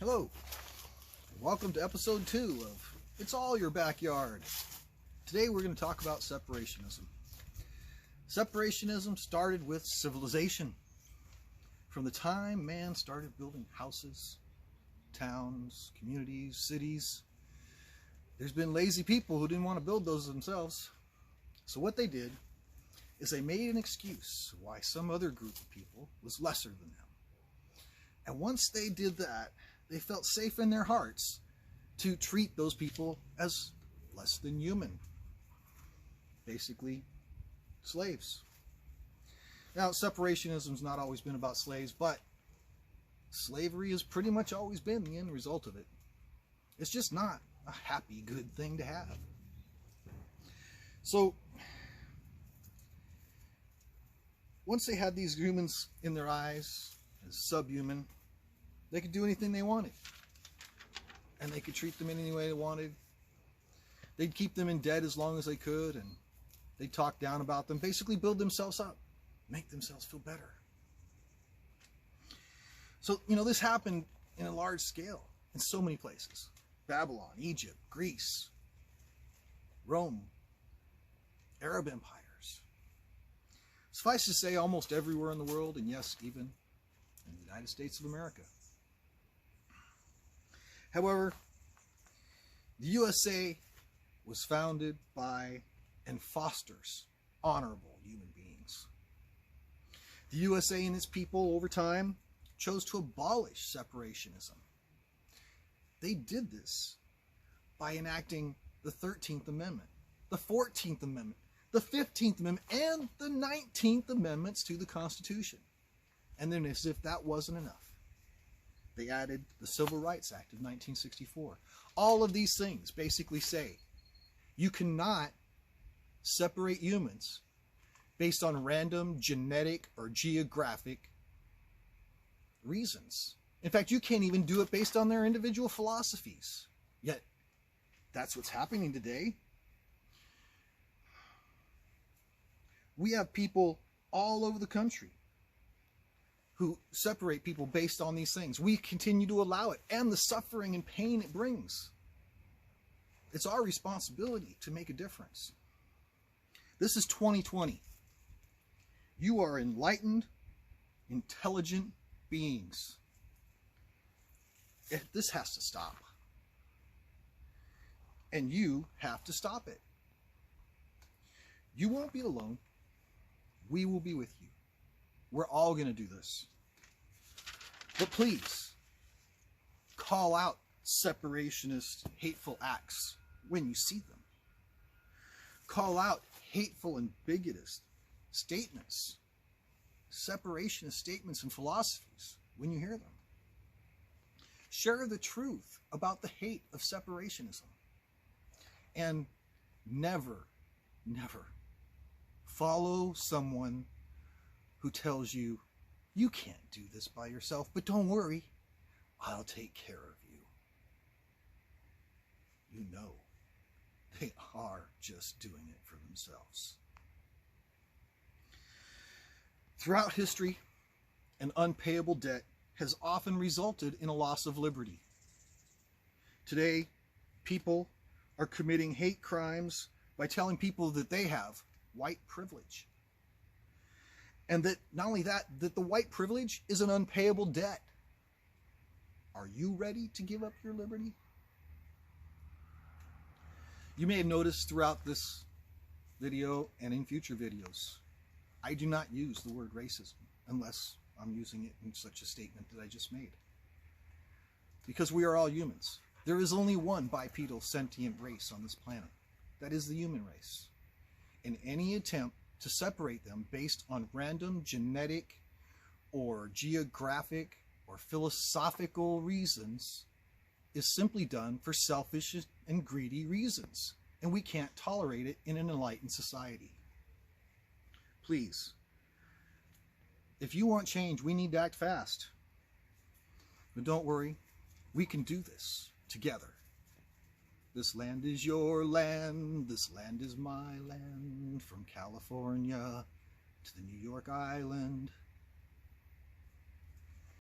Hello, and welcome to episode 2 of It's All Your Backyard. Today we're going to talk about separationism. Separationism started with civilization. From the time man started building houses, towns, communities, cities, there's been lazy people who didn't want to build those themselves. So what they did is they made an excuse why some other group of people was lesser than them. And once they did that, they felt safe in their hearts to treat those people as less than human. Basically, slaves. Now, separationism's not always been about slaves, but slavery has pretty much always been the end result of it. It's just not a happy, good thing to have. So, once they had these humans in their eyes as subhuman, they could do anything they wanted. And they could treat them in any way they wanted. They'd keep them in debt as long as they could, and they'd talk down about them, basically build themselves up, make themselves feel better. So, this happened in a large scale in so many places. Babylon, Egypt, Greece, Rome, Arab empires. Suffice to say, almost everywhere in the world, and yes, even in the United States of America. However, the USA was founded by and fosters honorable human beings. The USA and its people over time chose to abolish separationism. They did this by enacting the 13th Amendment, the 14th Amendment, the 15th Amendment, and the 19th Amendments to the Constitution. And then, as if that wasn't enough, they added the Civil Rights Act of 1964. All of these things basically say you cannot separate humans based on random genetic or geographic reasons. In fact, you can't even do it based on their individual philosophies. Yet, that's what's happening today. We have people all over the country who separate people based on these things. We continue to allow it, and the suffering and pain it brings. It's our responsibility to make a difference. This is 2020. You are enlightened, intelligent beings. This has to stop. And you have to stop it. You won't be alone. We will be with you. We're all going to do this. But please, call out separationist, hateful acts when you see them. Call out hateful and bigoted statements, separationist statements and philosophies when you hear them. Share the truth about the hate of separationism. And never, never follow someone who tells you, you can't do this by yourself, but don't worry, I'll take care of you. You know, they are just doing it for themselves. Throughout history, an unpayable debt has often resulted in a loss of liberty. Today, people are committing hate crimes by telling people that they have white privilege. And that not only that the white privilege is an unpayable debt. Are you ready to give up your liberty? You may have noticed throughout this video and in future videos, I do not use the word racism unless I'm using it in such a statement that I just made. Because we are all humans. There is only one bipedal sentient race on this planet. That is the human race. And any attempt to separate them based on random genetic or geographic or philosophical reasons is simply done for selfish and greedy reasons. And we can't tolerate it in an enlightened society. Please, if you want change, we need to act fast. But don't worry, we can do this together. This land is your land, this land is my land, from California to the New York Island.